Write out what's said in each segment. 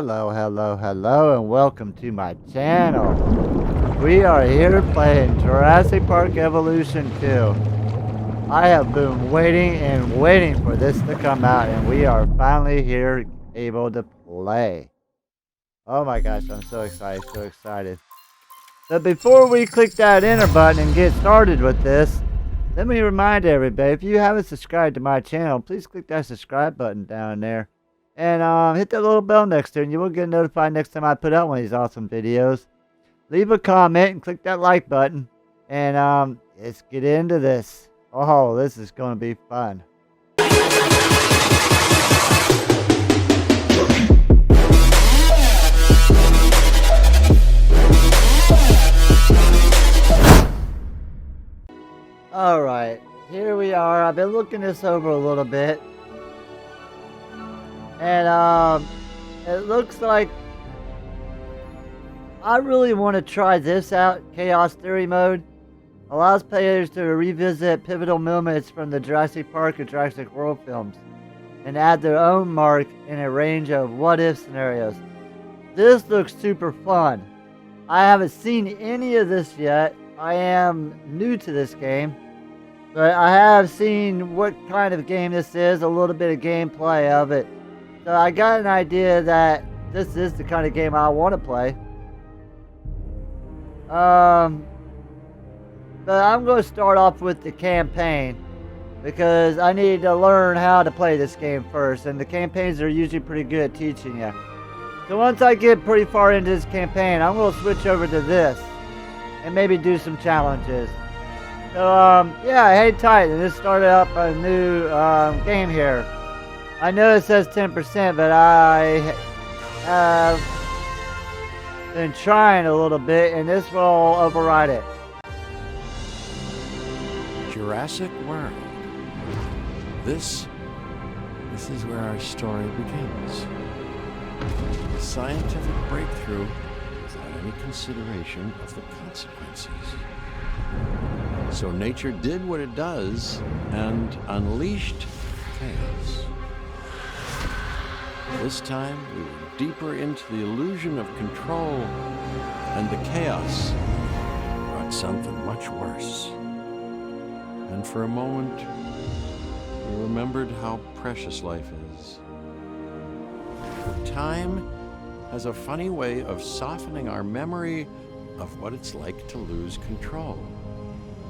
Hello, hello, hello, and welcome to my channel. We are here playing Jurassic Park Evolution 2. I have been waiting and waiting for this to come out, and we are finally here able to play. Oh my gosh, I'm so excited, so excited. But before we click that enter button and get started with this, let me remind everybody, if you haven't subscribed to my channel, please click that subscribe button down there. And hit that little bell next to it, and you will get notified next time I put out one of these awesome videos. Leave a comment and click that like button. And let's get into this. Oh, this is going to be fun. Alright, here we are. I've been looking this over a little bit. And it looks like I really want to try this out, Chaos Theory mode. Allows players to revisit pivotal moments from the Jurassic Park and Jurassic World films and add their own mark in a range of what-if scenarios. This looks super fun. I haven't seen any of this yet. I am new to this game, but I have seen what kind of game this is, a little bit of gameplay of it. So I got an idea that this is the kind of game I want to play. But I'm going to start off with the campaign because I need to learn how to play this game first, and the campaigns are usually pretty good at teaching you. So once I get pretty far into this campaign, I'm going to switch over to this and maybe do some challenges. So yeah, hang tight, and this started up a new game here. I know it says 10%, but I have been trying a little bit, and this will override it. Jurassic World. This is where our story begins. A scientific breakthrough without any consideration of the consequences. So nature did what it does and unleashed chaos. This time, we were deeper into the illusion of control, and the chaos brought something much worse. And for a moment, we remembered how precious life is. Time has a funny way of softening our memory of what it's like to lose control.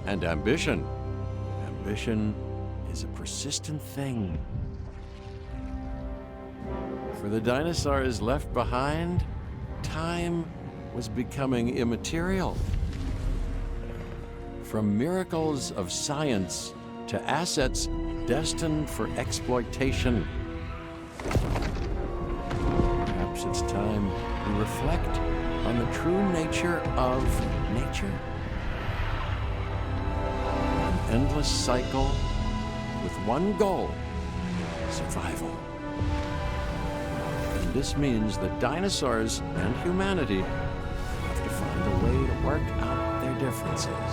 And ambition. Ambition is a persistent thing. For the dinosaurs left behind, time was becoming immaterial. From miracles of science to assets destined for exploitation. Perhaps it's time we reflect on the true nature of nature. An endless cycle with one goal: survival. This means that dinosaurs and humanity have to find a way to work out their differences.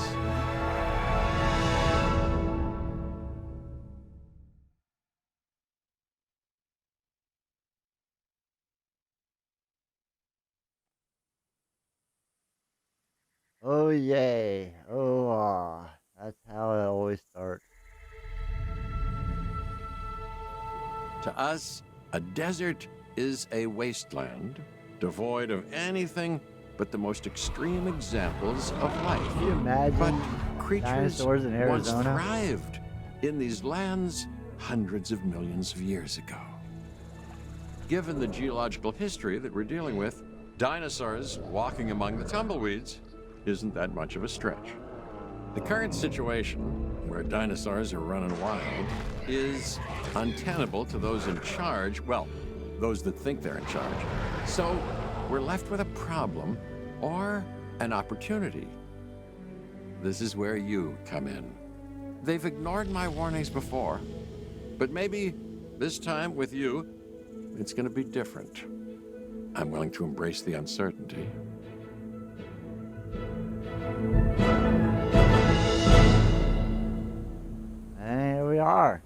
Oh yay. Oh, that's how it always starts. To us, a desert is a wasteland, devoid of anything but the most extreme examples of life. Can you imagine but creatures dinosaurs in once Arizona? thrived in these lands hundreds of millions of years ago. Given the geological history that we're dealing with, dinosaurs walking among the tumbleweeds isn't that much of a stretch. The current situation, where dinosaurs are running wild, is untenable to those in charge, well, those that think they're in charge. So we're left with a problem or an opportunity. This is where you come in. They've ignored my warnings before, but maybe this time with you, it's going to be different. I'm willing to embrace the uncertainty. And here we are.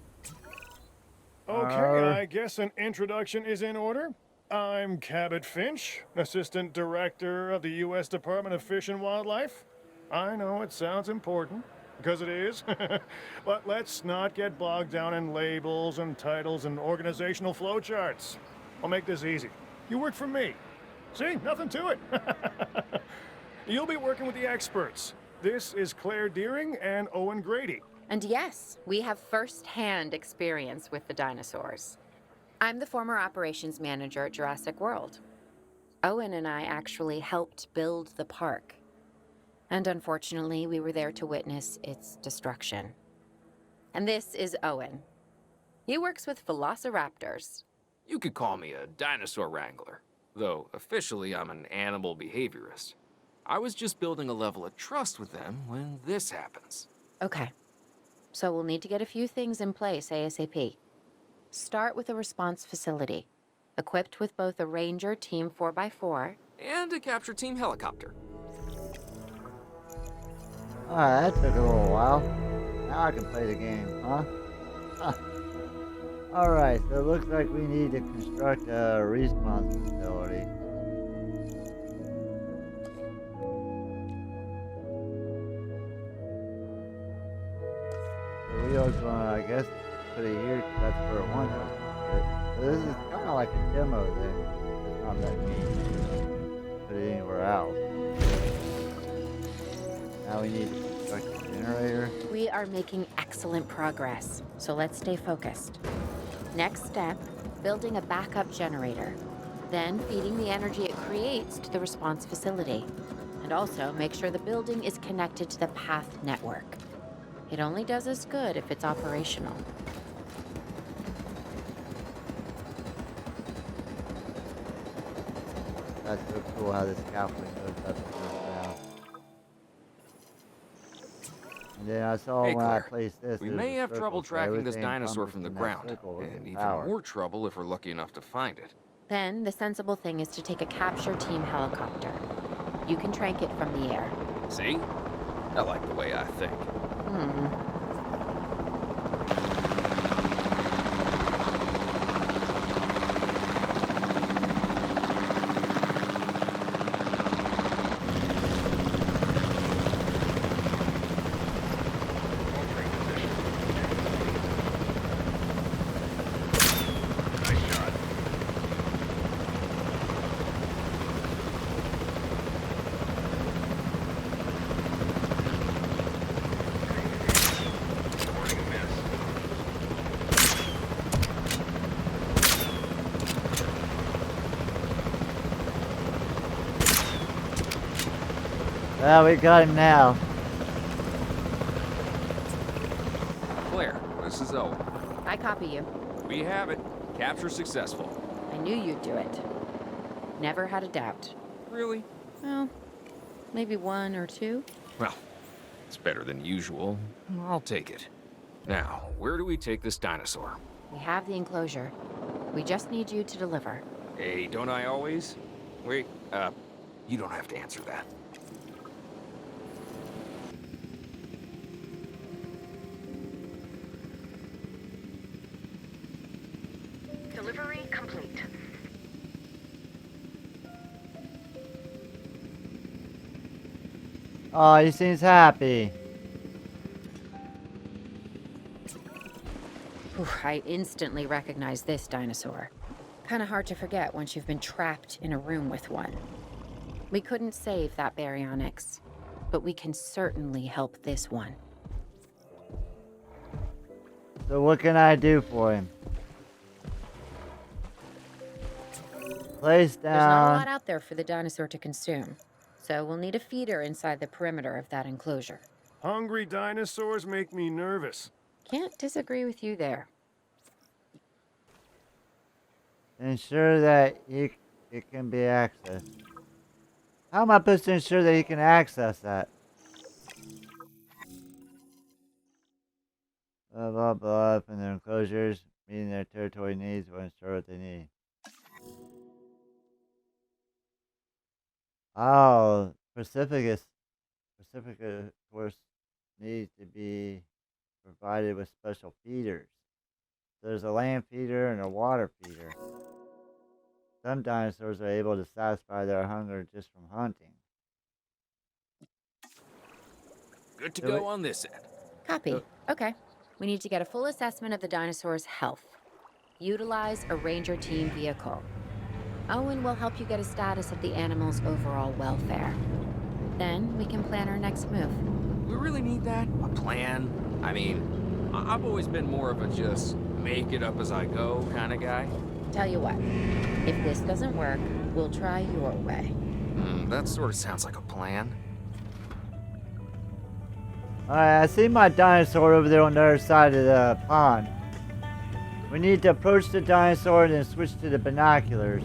Okay, I guess an introduction is in order. I'm Cabot Finch, Assistant Director of the U.S. Department of Fish and Wildlife. I know it sounds important, because it is, but let's not get bogged down in labels and titles and organizational flowcharts. I'll make this easy. You work for me. See, nothing to it. You'll be working with the experts. This is Claire Deering and Owen Grady. And yes, we have first-hand experience with the dinosaurs. I'm the former operations manager at Jurassic World. Owen and I actually helped build the park. And unfortunately, we were there to witness its destruction. And this is Owen. He works with velociraptors. You could call me a dinosaur wrangler, though officially I'm an animal behaviorist. I was just building a level of trust with them when this happens. Okay. So we'll need to get a few things in place ASAP. Start with a response facility, equipped with both a Ranger Team 4x4 And a capture team helicopter. Alright, that took a little while. Now I can play the game, huh? Alright, so it looks like we need to construct a response facility. So we are going to, I guess, put it here, 'cause that's where it wants us to put it. So this is kind of like a demo then. It's not letting me put it anywhere else. Now we need to construct a generator. We are making excellent progress, so let's stay focused. Next step, building a backup generator. Then feeding the energy it creates to the response facility. And also make sure the building is connected to the path network. It only does us good if it's operational. That's so cool how this scaffolding goes up and goes down. And then I saw Hey, when I Claire, placed this. We there's may a have circle, trouble so tracking this everything dinosaur comes from the that ground, circle is and even power. more trouble if we're lucky enough to find it. Then the sensible thing is to take a capture team helicopter. You can trank it from the air. See? I like the way I think. Well, we got him now. Claire, this is Owen. I copy you. We have it. Capture successful. I knew you'd do it. Never had a doubt. Really? Well, maybe one or two. Well, it's better than usual. I'll take it. Now, where do we take this dinosaur? We have the enclosure. We just need you to deliver. Hey, don't I always? Wait, you don't have to answer that. Delivery complete. Oh, he seems happy. Whew, I instantly recognize this dinosaur. Kinda hard to forget once you've been trapped in a room with one. We couldn't save that baryonyx, but we can certainly help this one. So what can I do for him? Place There's not a lot down. out there for the dinosaur to consume, so we'll need a feeder inside the perimeter of that enclosure. Hungry dinosaurs make me nervous. Can't disagree with you there. Ensure that it can be accessed. How am I supposed to ensure that he can access that? Blah blah blah. From their enclosures, meeting their territory needs, will ensure what they need. Oh, Pacific, of course, needs to be provided with special feeders. There's a land feeder and a water feeder. Some dinosaurs are able to satisfy their hunger just from hunting. Good to Do go it. on this end. Copy. Oh. Okay. We need to get a full assessment of the dinosaur's health. Utilize a ranger team vehicle. Owen will help you get a status of the animal's overall welfare. Then we can plan our next move. We really need that? A plan? I mean, I've always been more of a just make it up as I go kind of guy. Tell you what, if this doesn't work, we'll try your way. That sort of sounds like a plan. Alright, I see my dinosaur over there on the other side of the pond. We need to approach the dinosaur and then switch to the binoculars.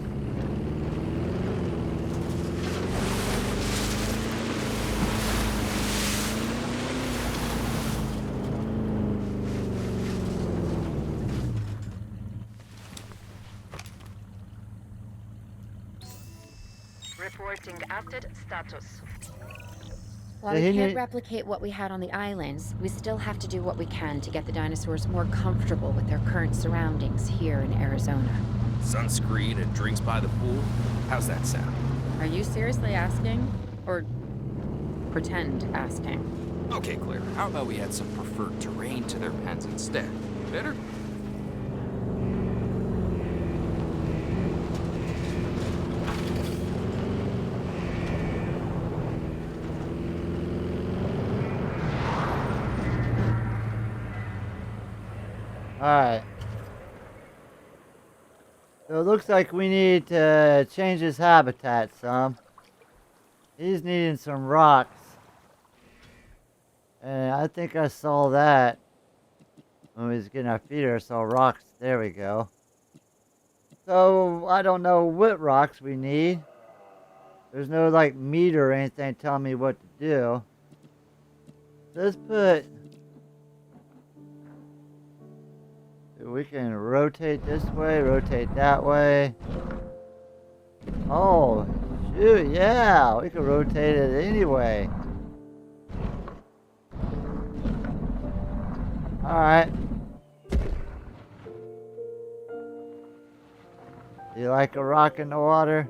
Reporting update status. While So we he can't need- replicate what we had on the islands, we still have to do what we can to get the dinosaurs more comfortable with their current surroundings here in Arizona. Sunscreen and drinks by the pool? How's that sound? Are you seriously asking? Or pretend asking? Okay, Claire, how about we add some preferred terrain to their pens instead? Better? Alright. So it looks like we need to change his habitat some. He's needing some rocks. And I think I saw that when we was getting our feeder. I saw rocks. There we go. So I don't know what rocks we need. There's no like meter or anything telling me what to do. Let's put... We can rotate this way, rotate that way. Oh, shoot, yeah, we can rotate it anyway. Alright. You like a rock in the water?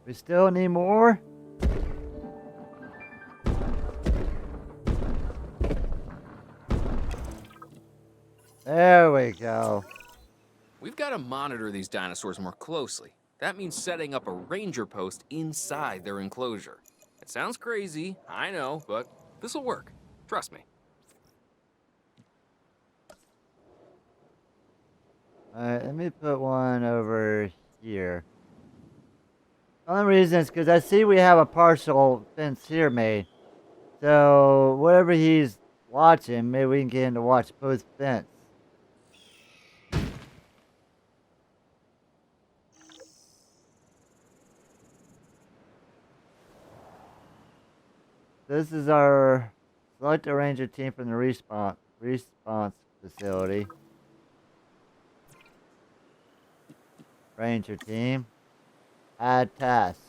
We still need more? There we go. We've got to monitor these dinosaurs more closely. That means setting up a ranger post inside their enclosure. It sounds crazy, I know, but this'll work. Trust me. Alright, let me put one over here. The only reason is because I see we have a partial fence here made. So, whatever he's watching, maybe we can get him to watch both fence. This is our select a ranger team from the response facility. Ranger team. Add task.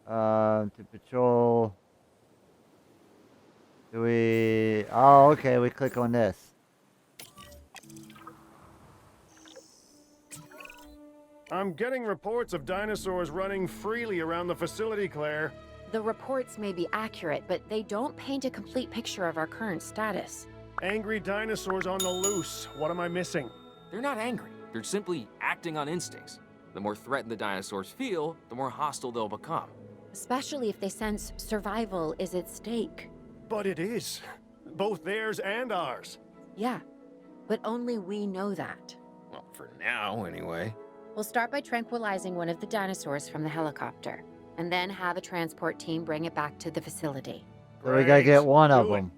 To patrol. Do we? Oh, okay. We click on this. I'm getting reports of dinosaurs running freely around the facility, Claire. The reports may be accurate, but they don't paint a complete picture of our current status. Angry dinosaurs on the loose. What am I missing? They're not angry. They're simply acting on instincts. The more threatened the dinosaurs feel, the more hostile they'll become. Especially if they sense survival is at stake. But it is. Both theirs and ours. Yeah, but only we know that. Well, for now, anyway. We'll start by tranquilizing one of the dinosaurs from the helicopter, and then have a transport team bring it back to the facility. So we gotta get one of Do it. them.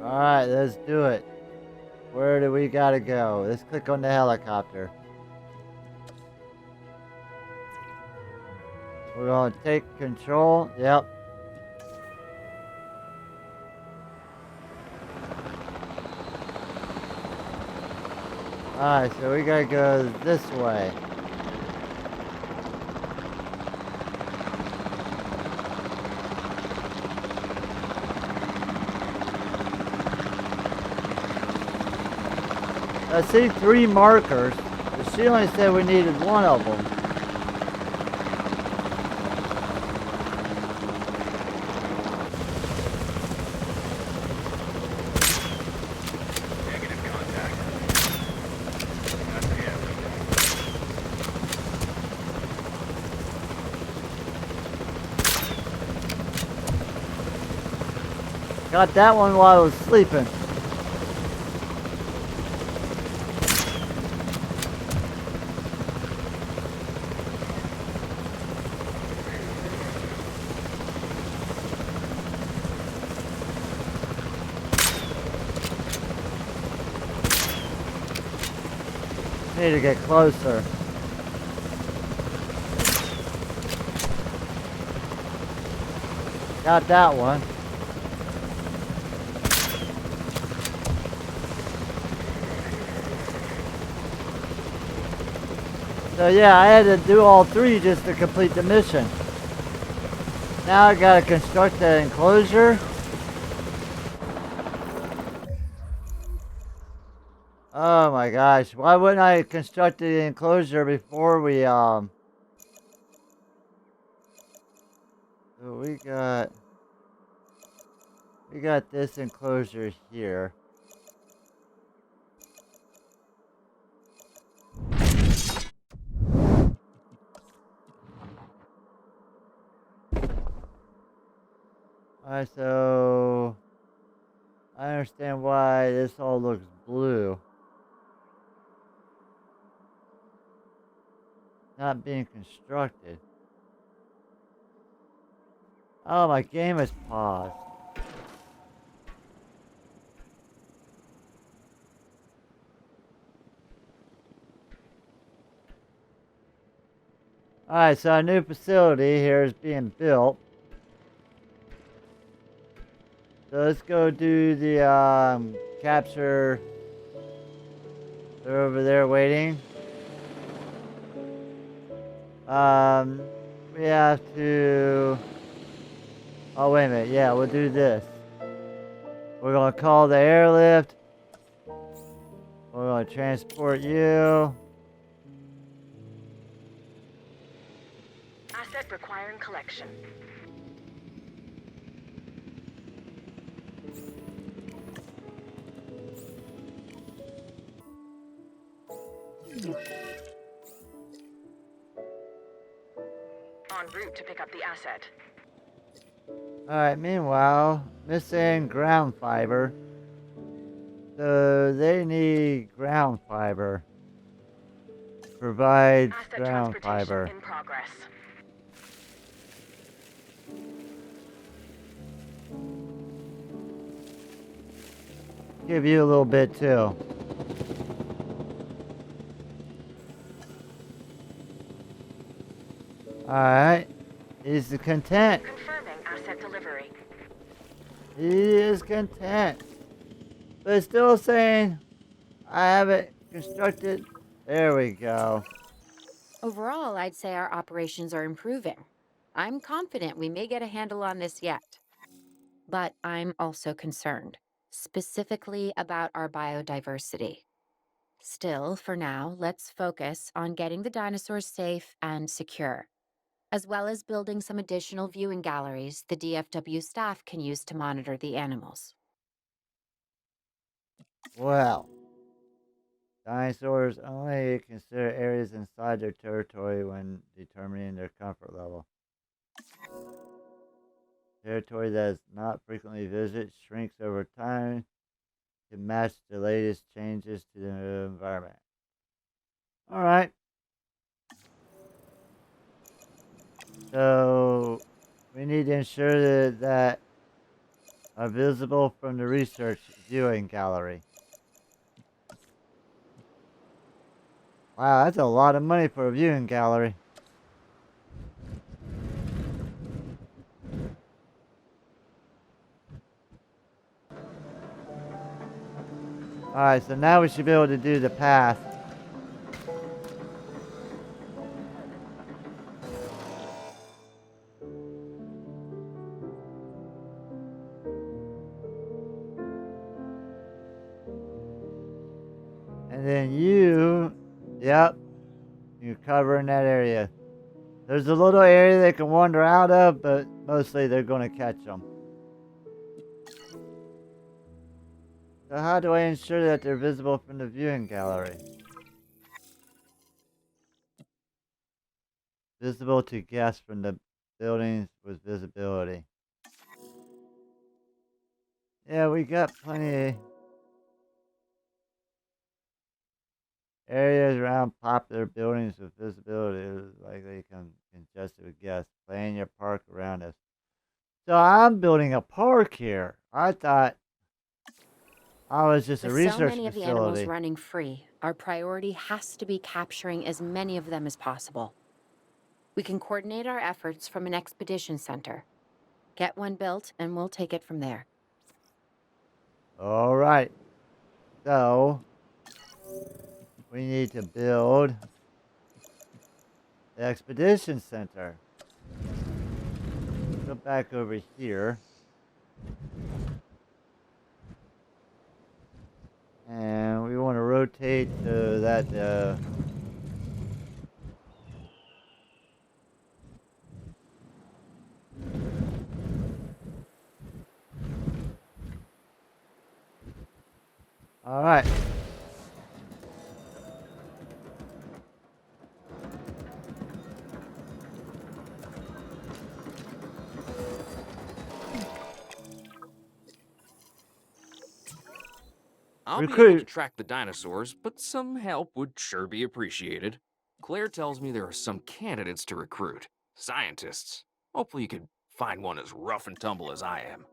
Alright, let's do it. Where do we gotta go? Let's click on the helicopter. We're gonna take control. Yep. Alright, so we gotta go this way. I see 3 markers, but she only said we needed 1 of them. Negative contact. That's him. Got that one while I was sleeping. Need to get closer. Got that one. So yeah, I had to do all 3 just to complete the mission. Now I gotta construct the enclosure. Oh my gosh, why wouldn't I construct the enclosure before we, so we got this enclosure here. Alright, so I understand why this all looks blue. Not being constructed. Oh, my game is paused. Alright, so a new facility here is being built. So let's go do the capture. They're over there waiting. We have to... Oh, wait a minute. Yeah, we'll do this. We're gonna call the airlift. We're gonna transport you. Asset requiring collection. En route to pick up the asset. Alright, meanwhile, missing ground fiber. So they need ground fiber. Provides Asset ground transportation fiber. in progress. Give you a little bit too. Alright. He's content. Confirming asset delivery. He is content. But still saying, I haven't constructed. There we go. Overall, I'd say our operations are improving. I'm confident we may get a handle on this yet. But I'm also concerned, specifically about our biodiversity. Still, for now, let's focus on getting the dinosaurs safe and secure, as well as building some additional viewing galleries the DFW staff can use to monitor the animals. Well, dinosaurs only consider areas inside their territory when determining their comfort level. Territory that is not frequently visited shrinks over time to match the latest changes to the environment. Alright. So, we need to ensure that are visible from the research viewing gallery. Wow, that's a lot of money for a viewing gallery. Alright, so now we should be able to do the path. And then yep, you're covering that area. There's a little area they can wander out of, but mostly they're going to catch them. So how do I ensure that they're visible from the viewing gallery? Visible to guests from the buildings with visibility. Yeah, we got plenty of areas around popular buildings with visibility is likely congested with guests. Plan your park around us. So I'm building a park here. I thought I was just a With research so many of the animals facility. running free, our priority has to be capturing as many of them as possible. We can coordinate our efforts from an expedition center. Get one built, and we'll take it from there. All right. So we need to build the expedition center. Go back over here. And we want to rotate so that all right. I'll be able Recruit. to track the dinosaurs, but some help would sure be appreciated. Claire tells me there are some candidates to recruit. Scientists. Hopefully you could find one as rough and tumble as I am.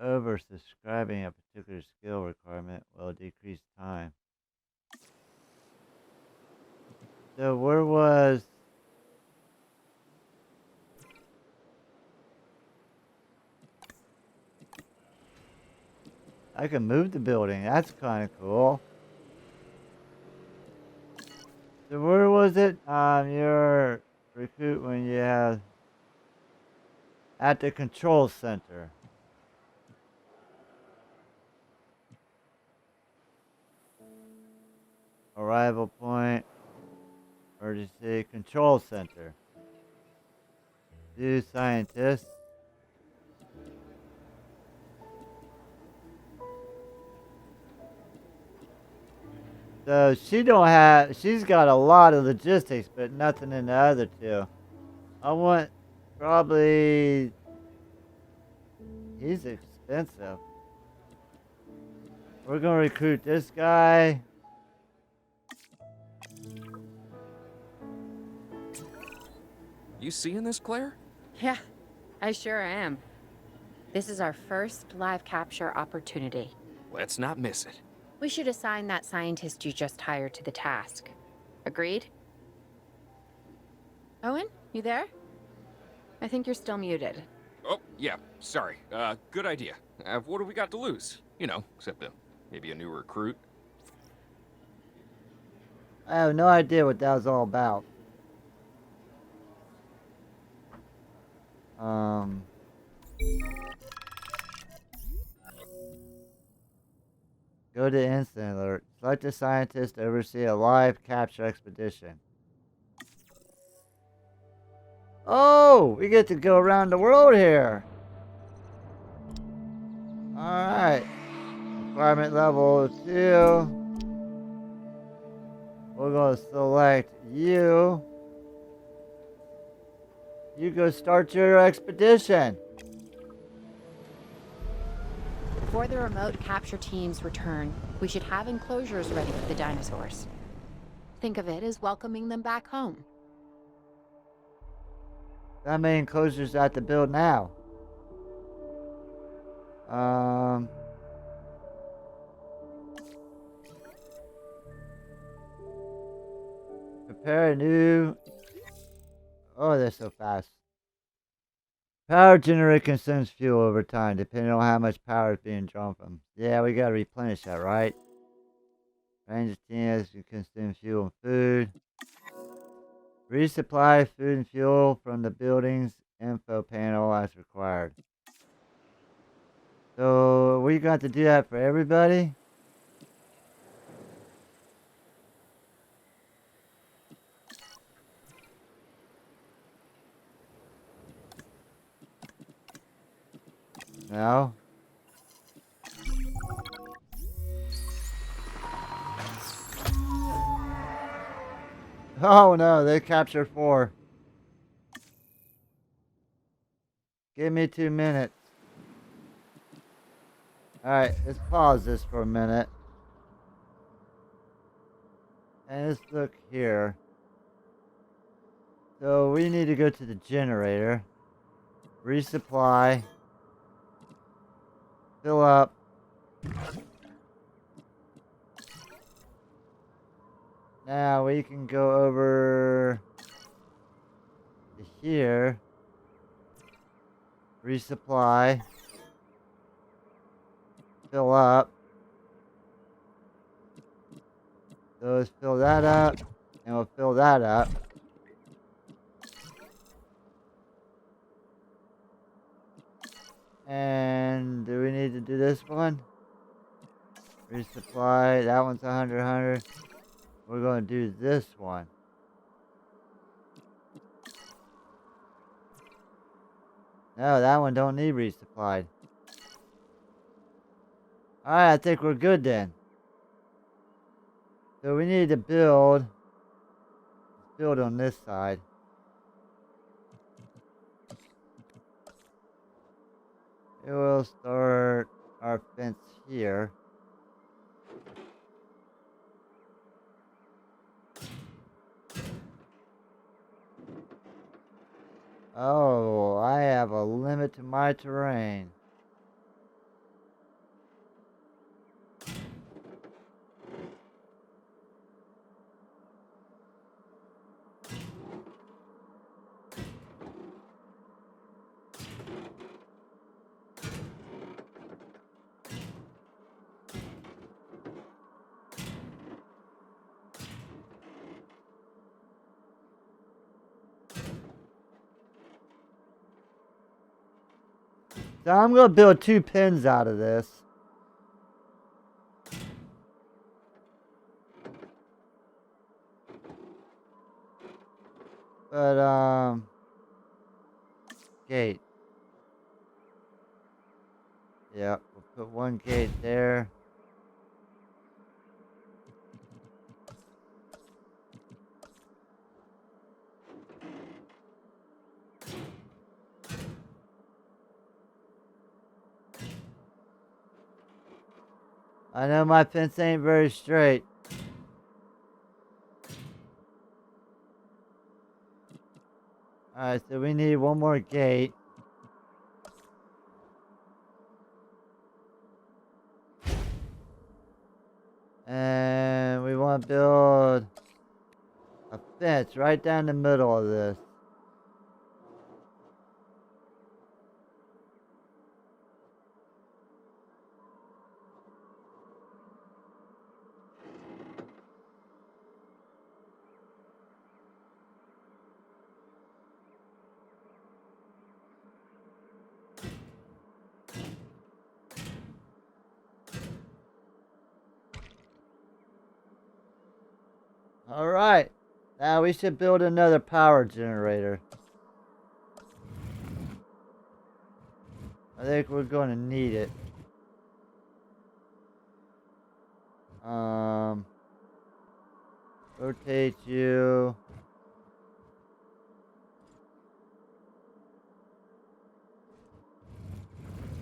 Oversubscribing a particular skill requirement will decrease time. So where was... I can move the building. That's kind of cool. So where was it? Your recruit when you have... At the control center. Arrival point. Emergency control center. Do scientists. So she's got a lot of logistics, but nothing in the other two. I want probably, he's expensive. We're gonna recruit this guy. You seeing this, Claire? Yeah, I sure am. This is our first live capture opportunity. Let's not miss it. We should assign that scientist you just hired to the task. Agreed? Owen, you there? I think you're still muted. Oh, yeah, sorry. Good idea. What do we got to lose? You know, except maybe a new recruit. I have no idea what that was all about. Go to instant alert. Select a scientist to oversee a live capture expedition. Oh, we get to go around the world here. Alright. Requirement level 2. We're going to select you. You go start your expedition. Before the remote capture teams return, we should have enclosures ready for the dinosaurs. Think of it as welcoming them back home. How many enclosures I have to build now? Prepare a new... Oh, they're so fast. Power generator consumes fuel over time, depending on how much power is being drawn from. Yeah, we gotta replenish that, right? Range of teams can consume fuel and food. Resupply food and fuel from the building's info panel as required. So, we got to do that for everybody? No? Oh no, they captured 4. Give me 2 minutes. Alright, let's pause this for a minute. And let's look here. So we need to go to the generator. Resupply. Fill up. Now we can go over to here. Resupply. Fill up. So let's fill that up. And we'll fill that up. And do we need to do this one? Resupply. That one's 100. We're going to do this one. No, that one don't need resupplied. Alright, I think we're good then. So we need to build. Let's build on this side. We will start our fence here. Oh, I have a limit to my terrain. So I'm going to build 2 pins out of this. But, gate. Yeah, we'll put 1 gate there. I know my fence ain't very straight. Alright, so we need 1 more gate. And we want to build a fence right down the middle of this. Alright, now we should build another power generator. I think we're going to need it. Rotate you.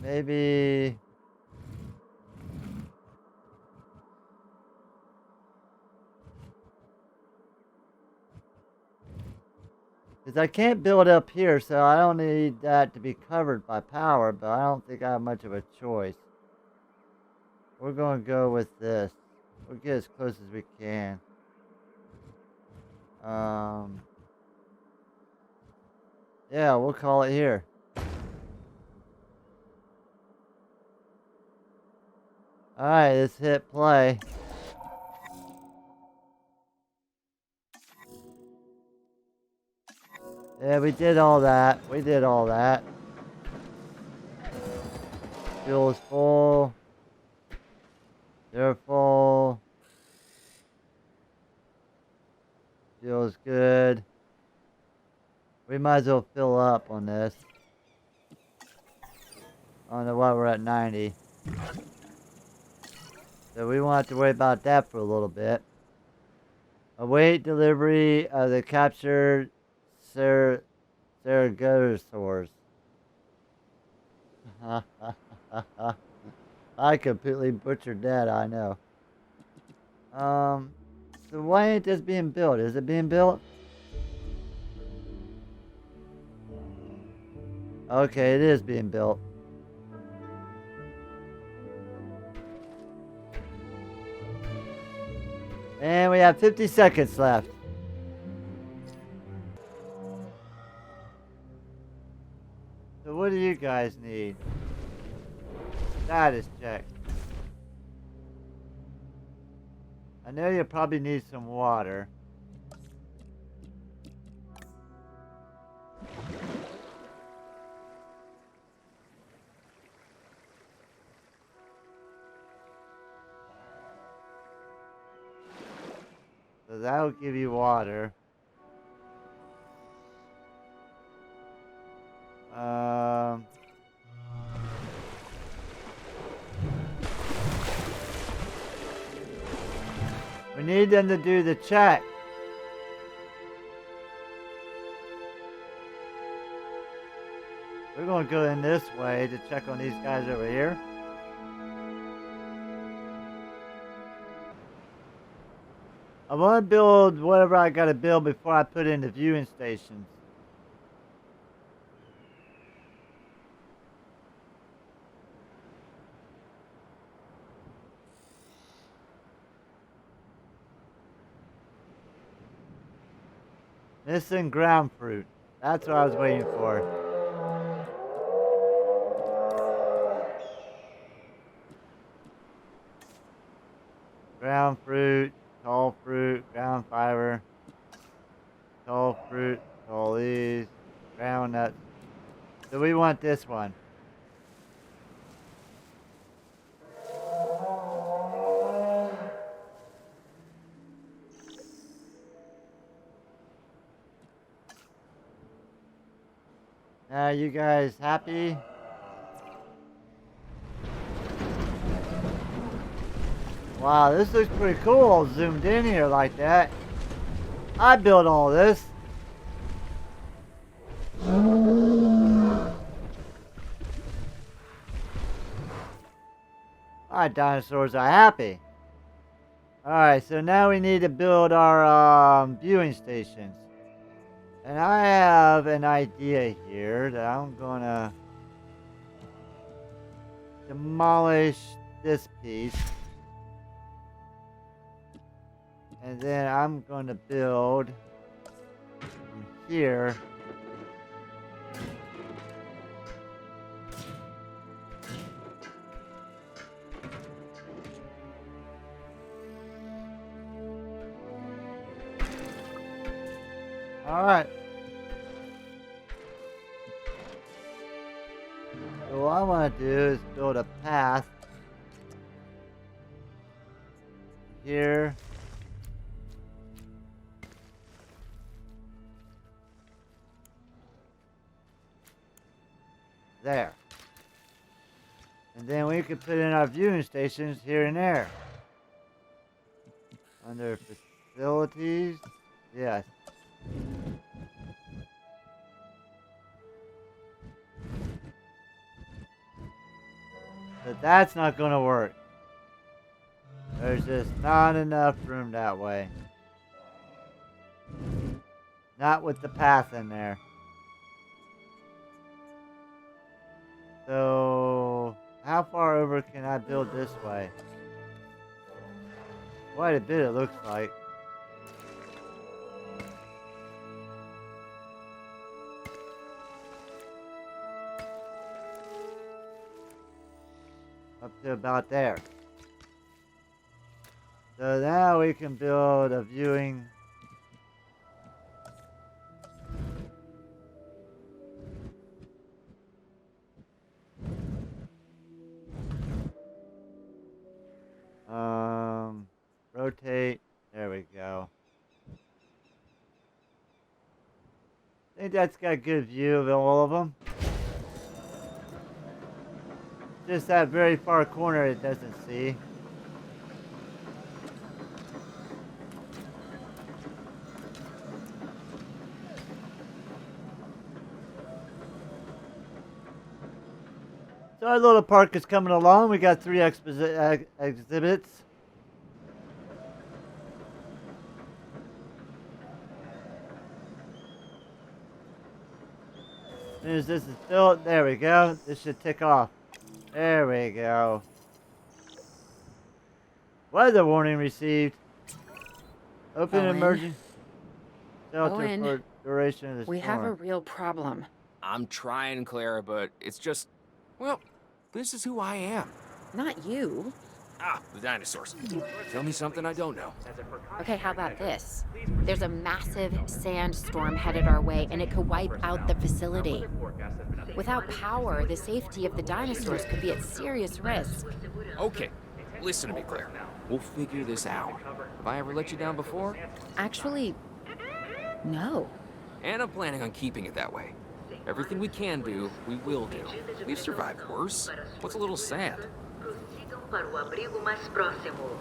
Maybe Because I can't build up here, so I don't need that to be covered by power, but I don't think I have much of a choice. We're going to go with this. We'll get as close as we can. Yeah, we'll call it here. Alright, let's hit play. Yeah, we did all that. We did all that. Fuel is full. They're full. Feels good. We might as well fill up on this. I don't know why we're at 90. So we won't have to worry about that for a little bit. Await delivery of the captured Dinosaurs. I completely butchered that, I know. So why ain't this being built? Is it being built? Okay, it is being built. And we have 50 seconds left. So what do you guys need? Status check. I know you probably need some water. So that'll give you water. We need them to do the check. We're going to go in this way to check on these guys over here. I want to build whatever I got to build before I put in the viewing stations. Missing ground fruit. That's what I was waiting for. Ground fruit, tall fruit, ground fiber, tall fruit, tall leaves, ground nuts. So we want this one. Now, you guys happy? Wow, this looks pretty cool zoomed in here like that. I built all this. Alright, dinosaurs are happy. Alright, so now we need to build our viewing stations. And I have an idea here that I'm gonna demolish this piece. And then I'm gonna build from here. All right. So what I want to do is build a path here. There. And then we could put in our viewing stations here and there. Under facilities. Yes. But that's not going to work. There's just not enough room that way. Not with the path in there. So, how far over can I build this way? Quite a bit, it looks like. Up to about there. So now we can build a viewing. Rotate. There we go. I think that's got a good view of all of them. Just that very far corner it doesn't see. So our little park is coming along. We got 3 exhibits. As soon as this is built, there we go. This should tick off. There we go. Weather warning received. Open Owen. emergency shelter Owen, for duration of the We have a storm. real problem. I'm trying, Clara, but it's just, well, this is who I am. Not you. Ah, the dinosaurs. Tell me something I don't know. Okay, how about this? There's a massive sandstorm headed our way, and it could wipe out the facility. Without power, the safety of the dinosaurs could be at serious risk. Okay, listen to me, Claire. We'll figure this out. Have I ever let you down before? Actually, no. And I'm planning on keeping it that way. Everything we can do, we will do. We've survived worse. What's a little sad? Prossigam para o abrigo mais próximo.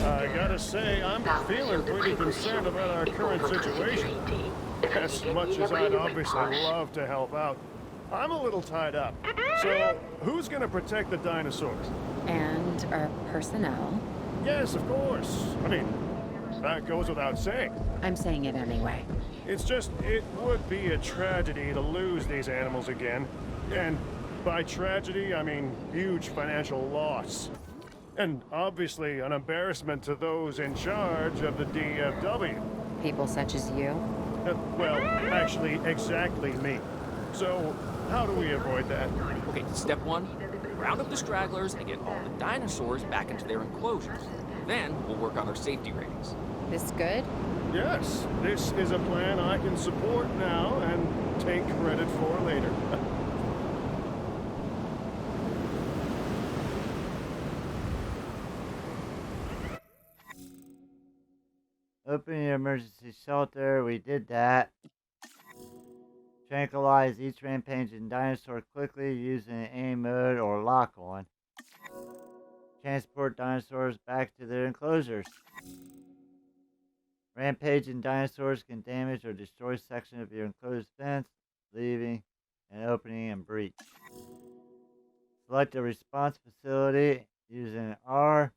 I gotta say, I'm feeling pretty concerned about our current situation. As much as I'd obviously love to help out, I'm a little tied up. So, who's gonna protect the dinosaurs? And our personnel. Yes, of course. I mean, that goes without saying. I'm saying it anyway. It's just, it would be a tragedy to lose these animals again. And by tragedy, I mean huge financial loss. And obviously an embarrassment to those in charge of the DFW. People such as you. Well, actually, exactly me. So, how do we avoid that? Okay, step 1, round up the stragglers and get all the dinosaurs back into their enclosures. Then we'll work on their safety ratings. This good? Yes, this is a plan I can support now and take credit for later. Open your emergency shelter. We did that. Tranquilize each rampaging dinosaur quickly using aim mode or lock on. Transport dinosaurs back to their enclosures. Rampaging dinosaurs can damage or destroy sections of your enclosed fence, leaving an opening and breach. Select a response facility using R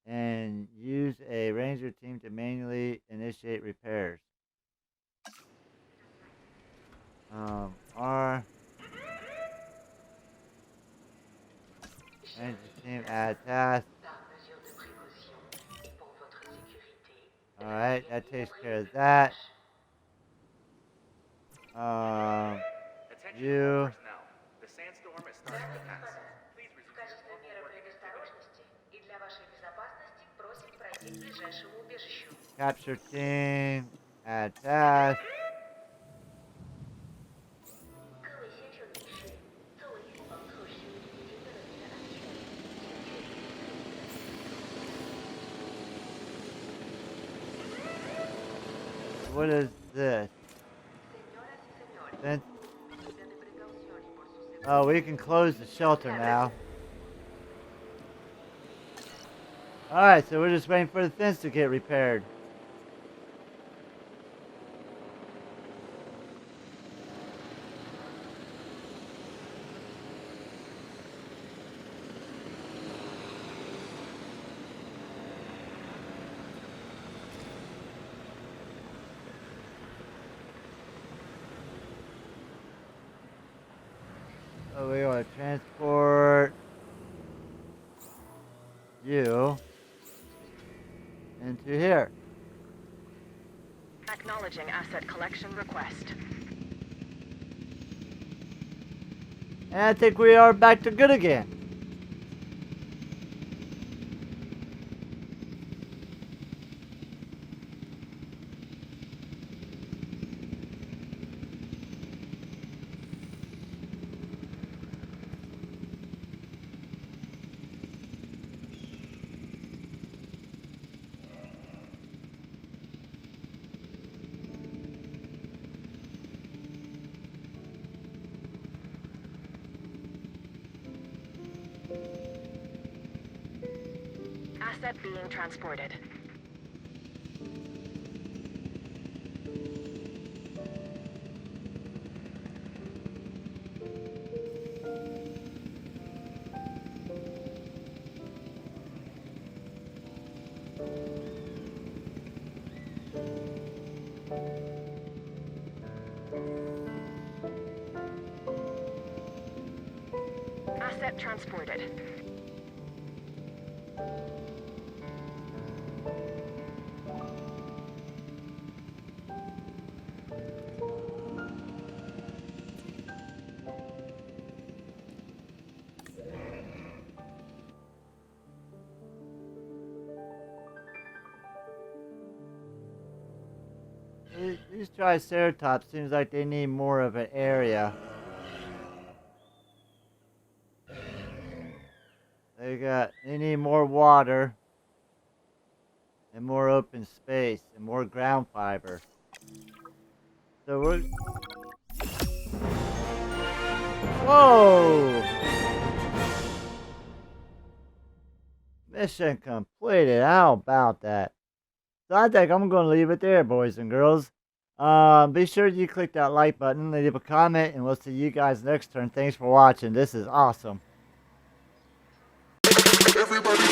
and use a ranger team to manually initiate repairs. R. Ranger team add task. Alright, that takes care of that. You. The sandstorm is starting to pass. Please В качестве меры предосторожности и для вашей безопасности просим пройти к ближайшему убежищу. Capture team. Add task. 各位先生女士，作为预防措施，请为了您的安全，请确定自己的 What is this? Fence? Oh, we can close the shelter now. Alright, so we're just waiting for the fence to get repaired. So we want to transport you into here. Acknowledging asset collection request. And I think we are back to good again. Asset being transported. Asset transported. These Triceratops seems like they need more of an area. They need more water and more open space and more ground fiber. So we're whoa! Mission completed. How about that? So I think I'm going to leave it there, boys and girls. Be sure you click that like button, leave a comment, and we'll see you guys next turn. Thanks for watching. This is awesome. Everybody.